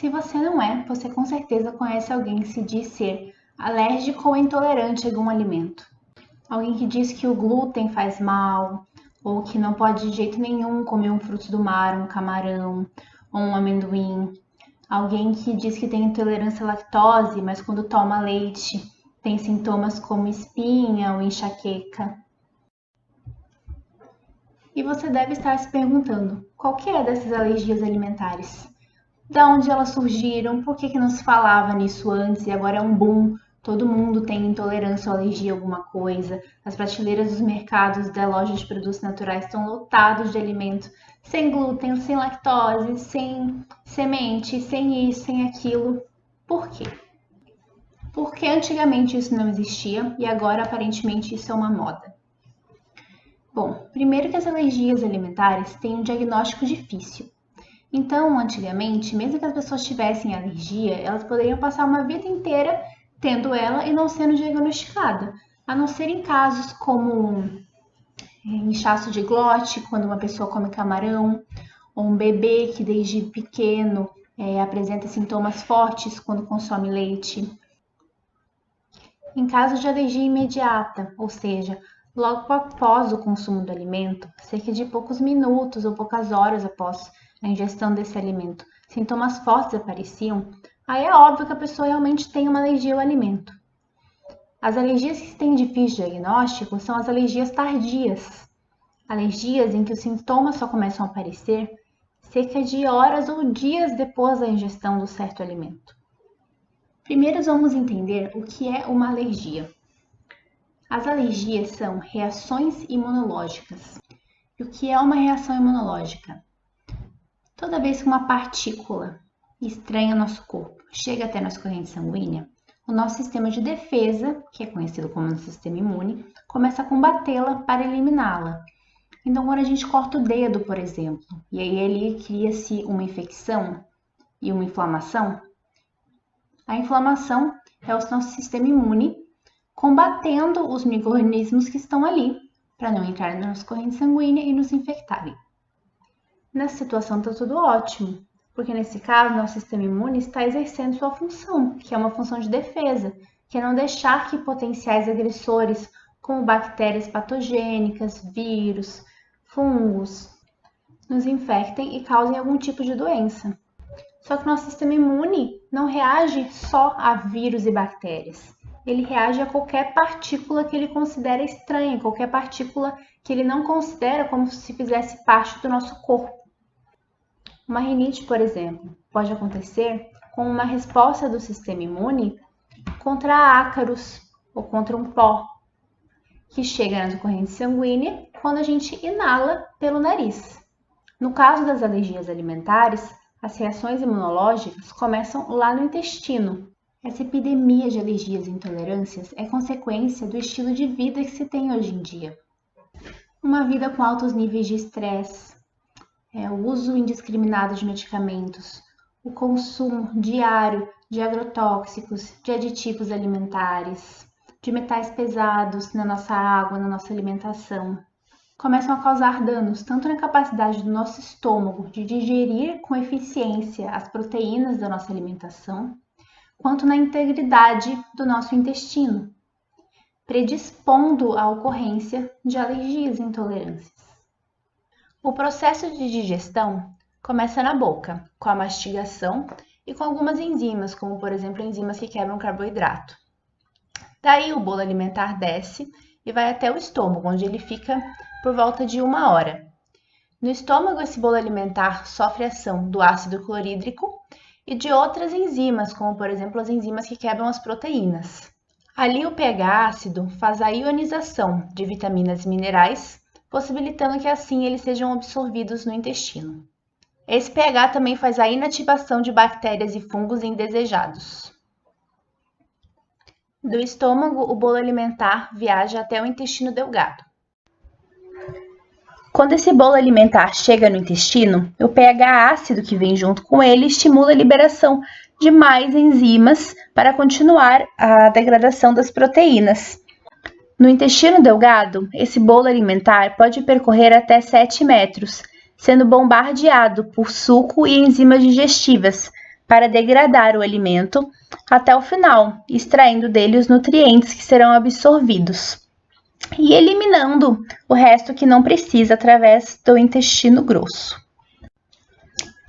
Se você não é, você com certeza conhece alguém que se diz ser alérgico ou intolerante a algum alimento. Alguém que diz que o glúten faz mal, ou que não pode de jeito nenhum comer um fruto do mar, um camarão ou um amendoim. Alguém que diz que tem intolerância à lactose, mas quando toma leite tem sintomas como espinha ou enxaqueca. E você deve estar se perguntando, qual que é dessas alergias alimentares? Da onde elas surgiram? Por que não se falava nisso antes e agora é um boom? Todo mundo tem intolerância ou alergia a alguma coisa. As prateleiras dos mercados da loja de produtos naturais estão lotados de alimentos sem glúten, sem lactose, sem semente, sem isso, sem aquilo. Por quê? Porque antigamente isso não existia e agora aparentemente isso é uma moda. Bom, primeiro que as alergias alimentares têm um diagnóstico difícil. Então, antigamente, mesmo que as pessoas tivessem alergia, elas poderiam passar uma vida inteira tendo ela e não sendo diagnosticada, a não ser em casos como inchaço de glote, quando uma pessoa come camarão, ou um bebê que desde pequeno apresenta sintomas fortes quando consome leite. Em caso de alergia imediata, ou seja, logo após o consumo do alimento, cerca de poucos minutos ou poucas horas após a ingestão desse alimento, sintomas fortes apareciam, aí é óbvio que a pessoa realmente tem uma alergia ao alimento. As alergias que têm difícil diagnóstico são as alergias tardias, alergias em que os sintomas só começam a aparecer cerca de horas ou dias depois da ingestão do certo alimento. Primeiro vamos entender o que é uma alergia. As alergias são reações imunológicas. E o que é uma reação imunológica? Toda vez que uma partícula estranha ao nosso corpo chega até a nossa corrente sanguínea, o nosso sistema de defesa, que é conhecido como sistema imune, começa a combatê-la para eliminá-la. Então, quando a gente corta o dedo, por exemplo, e aí ali cria-se uma infecção e uma inflamação, a inflamação é o nosso sistema imune combatendo os micro-organismos que estão ali para não entrar na nossa corrente sanguínea e nos infectarem. Nessa situação está tudo ótimo, porque nesse caso nosso sistema imune está exercendo sua função, que é uma função de defesa, que é não deixar que potenciais agressores, como bactérias patogênicas, vírus, fungos, nos infectem e causem algum tipo de doença. Só que nosso sistema imune não reage só a vírus e bactérias. Ele reage a qualquer partícula que ele considera estranha, qualquer partícula que ele não considera como se fizesse parte do nosso corpo. Uma rinite, por exemplo, pode acontecer com uma resposta do sistema imune contra ácaros ou contra um pó que chega na corrente sanguínea quando a gente inala pelo nariz. No caso das alergias alimentares, as reações imunológicas começam lá no intestino. Essa epidemia de alergias e intolerâncias é consequência do estilo de vida que se tem hoje em dia. Uma vida com altos níveis de estresse, o uso indiscriminado de medicamentos, o consumo diário de agrotóxicos, de aditivos alimentares, de metais pesados na nossa água, na nossa alimentação, começam a causar danos tanto na capacidade do nosso estômago de digerir com eficiência as proteínas da nossa alimentação, quanto na integridade do nosso intestino, predispondo à ocorrência de alergias e intolerâncias. O processo de digestão começa na boca, com a mastigação e com algumas enzimas, como por exemplo enzimas que quebram carboidrato. Daí o bolo alimentar desce e vai até o estômago, onde ele fica por volta de 1 hora. No estômago, esse bolo alimentar sofre ação do ácido clorídrico e de outras enzimas, como por exemplo as enzimas que quebram as proteínas. Ali o pH ácido faz a ionização de vitaminas e minerais, possibilitando que assim eles sejam absorvidos no intestino. Esse pH também faz a inativação de bactérias e fungos indesejados. Do estômago, o bolo alimentar viaja até o intestino delgado. Quando esse bolo alimentar chega no intestino, o pH ácido que vem junto com ele estimula a liberação de mais enzimas para continuar a degradação das proteínas. No intestino delgado, esse bolo alimentar pode percorrer até 7 metros, sendo bombardeado por suco e enzimas digestivas, para degradar o alimento até o final, extraindo dele os nutrientes que serão absorvidos e eliminando o resto que não precisa através do intestino grosso.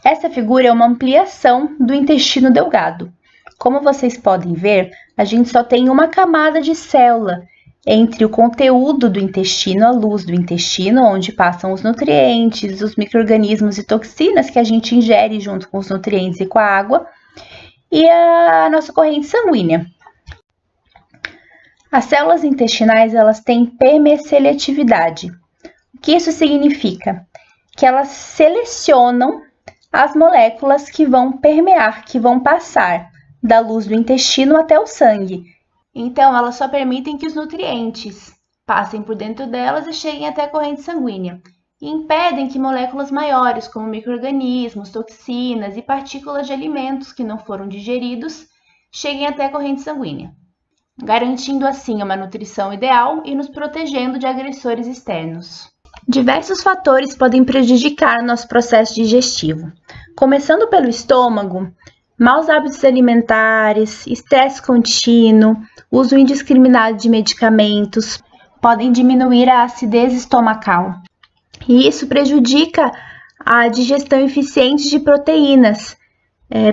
Essa figura é uma ampliação do intestino delgado. Como vocês podem ver, a gente só tem uma camada de célula entre o conteúdo do intestino, a luz do intestino, onde passam os nutrientes, os micro-organismos e toxinas que a gente ingere junto com os nutrientes e com a água, e a nossa corrente sanguínea. As células intestinais, elas têm permeceletividade. O que isso significa? Que elas selecionam as moléculas que vão permear, que vão passar da luz do intestino até o sangue. Então, elas só permitem que os nutrientes passem por dentro delas e cheguem até a corrente sanguínea. E impedem que moléculas maiores, como micro-organismos, toxinas e partículas de alimentos que não foram digeridos, cheguem até a corrente sanguínea, garantindo assim uma nutrição ideal e nos protegendo de agressores externos. Diversos fatores podem prejudicar o nosso processo digestivo, começando pelo estômago. Maus hábitos alimentares, estresse contínuo, uso indiscriminado de medicamentos podem diminuir a acidez estomacal. E isso prejudica a digestão eficiente de proteínas,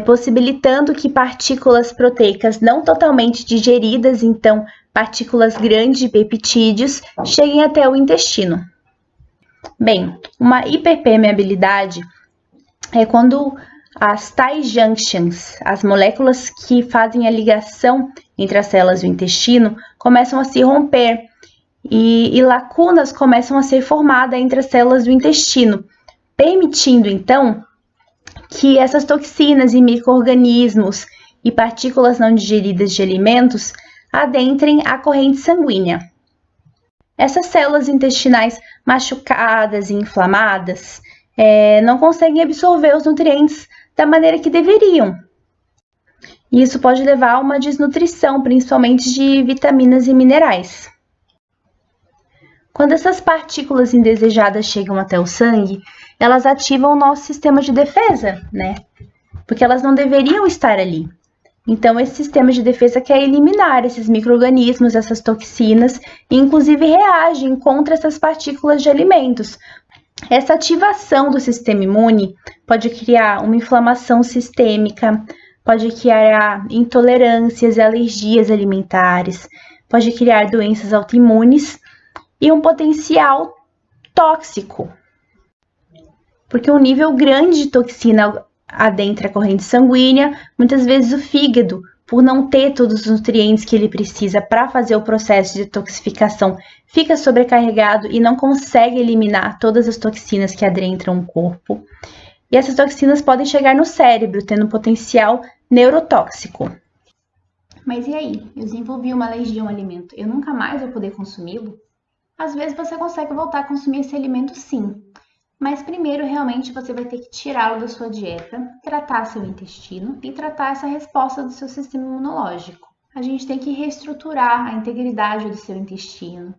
possibilitando que partículas proteicas não totalmente digeridas, então partículas grandes de peptídeos, cheguem até o intestino. Bem, uma hiperpermeabilidade é quando as tight junctions, as moléculas que fazem a ligação entre as células do intestino, começam a se romper e lacunas começam a ser formadas entre as células do intestino, permitindo então que essas toxinas e micro-organismos e partículas não digeridas de alimentos adentrem a corrente sanguínea. Essas células intestinais machucadas e inflamadas não conseguem absorver os nutrientes da maneira que deveriam. E isso pode levar a uma desnutrição, principalmente de vitaminas e minerais. Quando essas partículas indesejadas chegam até o sangue, elas ativam o nosso sistema de defesa, né? Porque elas não deveriam estar ali. Então, esse sistema de defesa quer eliminar esses micro-organismos, essas toxinas, e inclusive reagem contra essas partículas de alimentos. Essa ativação do sistema imune pode criar uma inflamação sistêmica, pode criar intolerâncias e alergias alimentares, pode criar doenças autoimunes e um potencial tóxico, porque um nível grande de toxina adentra a corrente sanguínea, muitas vezes o fígado, por não ter todos os nutrientes que ele precisa para fazer o processo de detoxificação, fica sobrecarregado e não consegue eliminar todas as toxinas que adentram o corpo. E essas toxinas podem chegar no cérebro, tendo potencial neurotóxico. Mas e aí? Eu desenvolvi uma alergia a um alimento, eu nunca mais vou poder consumi-lo? Às vezes você consegue voltar a consumir esse alimento sim, mas primeiro realmente você vai ter que tirá-lo da sua dieta, tratar seu intestino e tratar essa resposta do seu sistema imunológico. A gente tem que reestruturar a integridade do seu intestino,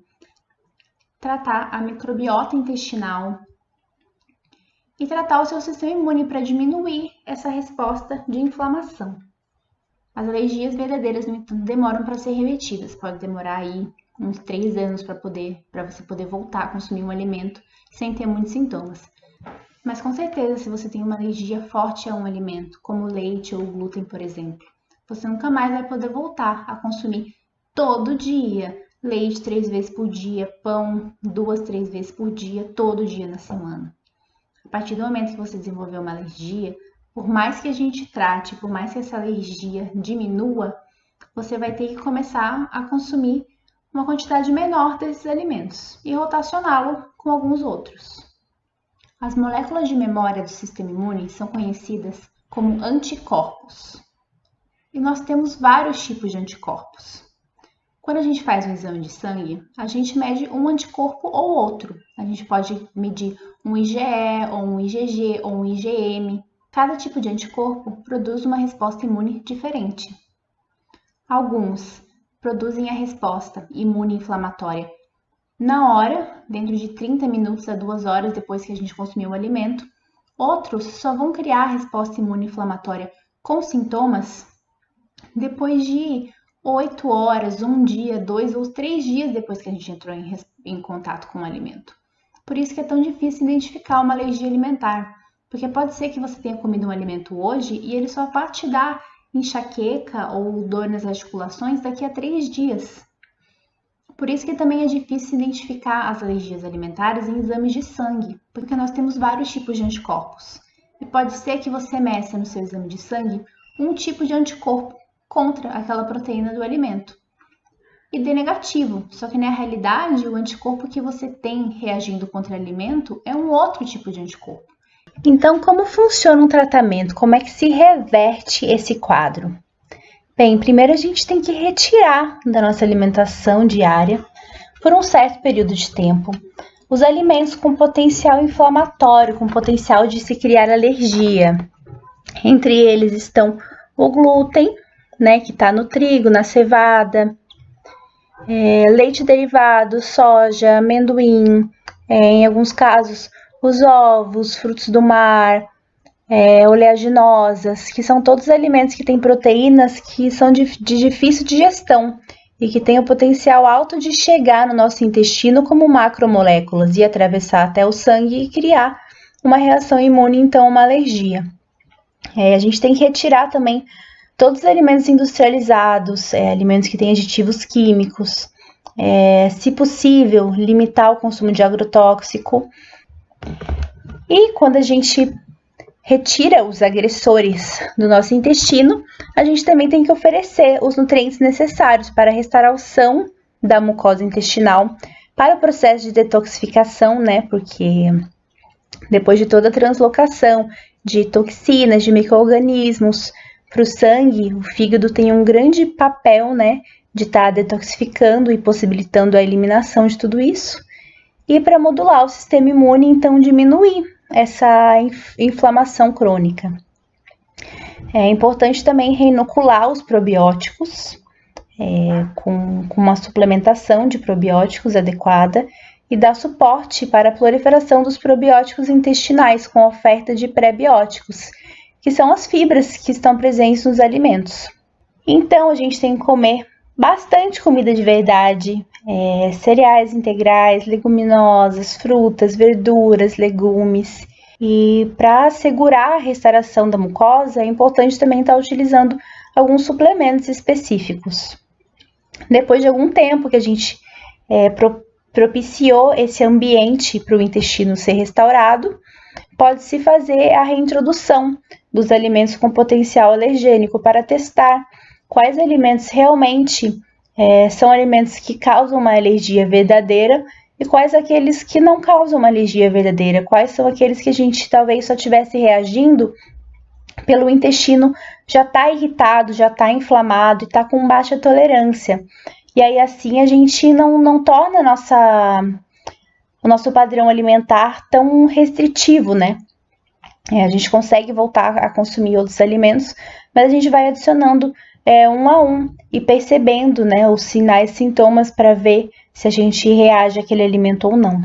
tratar a microbiota intestinal e tratar o seu sistema imune para diminuir essa resposta de inflamação. As alergias verdadeiras, no entanto, demoram para ser revertidas, pode demorar aí uns 3 anos para você poder voltar a consumir um alimento sem ter muitos sintomas. Mas com certeza, se você tem uma alergia forte a um alimento, como leite ou glúten, por exemplo, você nunca mais vai poder voltar a consumir todo dia leite 3 vezes por dia, pão 2, 3 vezes por dia, todo dia na semana. A partir do momento que você desenvolver uma alergia, por mais que a gente trate, por mais que essa alergia diminua, você vai ter que começar a consumir uma quantidade menor desses alimentos e rotacioná-lo com alguns outros. As moléculas de memória do sistema imune são conhecidas como anticorpos. E nós temos vários tipos de anticorpos. Quando a gente faz um exame de sangue, a gente mede um anticorpo ou outro. A gente pode medir um IgE, ou um IgG, ou um IgM. Cada tipo de anticorpo produz uma resposta imune diferente. Alguns produzem a resposta imune inflamatória na hora, dentro de 30 minutos a 2 horas depois que a gente consumiu o alimento. Outros só vão criar a resposta imune inflamatória com sintomas depois de 8 horas, 1 dia, 2 ou 3 dias depois que a gente entrou em contato com o alimento. Por isso que é tão difícil identificar uma alergia alimentar, porque pode ser que você tenha comido um alimento hoje e ele só vai te dar enxaqueca ou dor nas articulações daqui a 3 dias. Por isso que também é difícil identificar as alergias alimentares em exames de sangue, porque nós temos vários tipos de anticorpos. E pode ser que você meça no seu exame de sangue um tipo de anticorpo contra aquela proteína do alimento e dê negativo, só que na realidade o anticorpo que você tem reagindo contra o alimento é um outro tipo de anticorpo. Então, como funciona um tratamento? Como é que se reverte esse quadro? Bem, primeiro a gente tem que retirar da nossa alimentação diária, por um certo período de tempo, os alimentos com potencial inflamatório, com potencial de se criar alergia. Entre eles estão o glúten, né, que está no trigo, na cevada, leite derivado, soja, amendoim, em alguns casos os ovos, frutos do mar, oleaginosas, que são todos alimentos que têm proteínas que são de difícil digestão e que têm o potencial alto de chegar no nosso intestino como macromoléculas e atravessar até o sangue e criar uma reação imune, então uma alergia. A gente tem que retirar também todos os alimentos industrializados, alimentos que têm aditivos químicos, se possível, limitar o consumo de agrotóxico. E quando a gente retira os agressores do nosso intestino, a gente também tem que oferecer os nutrientes necessários para a restauração da mucosa intestinal, para o processo de detoxificação, né? Porque depois de toda a translocação de toxinas, de micro-organismos para o sangue, o fígado tem um grande papel, né, de estar detoxificando e possibilitando a eliminação de tudo isso. E para modular o sistema imune, então diminuir essa inflamação crônica. É importante também reinocular os probióticos, com uma suplementação de probióticos adequada e dar suporte para a proliferação dos probióticos intestinais com oferta de pré-bióticos, que são as fibras que estão presentes nos alimentos. Então, a gente tem que comer bastante comida de verdade, cereais integrais, leguminosas, frutas, verduras, legumes. E para assegurar a restauração da mucosa, é importante também estar utilizando alguns suplementos específicos. Depois de algum tempo que a gente propiciou esse ambiente para o intestino ser restaurado, pode-se fazer a reintrodução dos alimentos com potencial alergênico para testar quais alimentos realmente são alimentos que causam uma alergia verdadeira e quais aqueles que não causam uma alergia verdadeira, quais são aqueles que a gente talvez só estivesse reagindo pelo intestino já está irritado, já está inflamado e está com baixa tolerância. E aí assim a gente não torna o nosso padrão alimentar tão restritivo, né? A gente consegue voltar a consumir outros alimentos, mas a gente vai adicionando um a um e percebendo, né, os sinais e sintomas para ver se a gente reage àquele alimento ou não.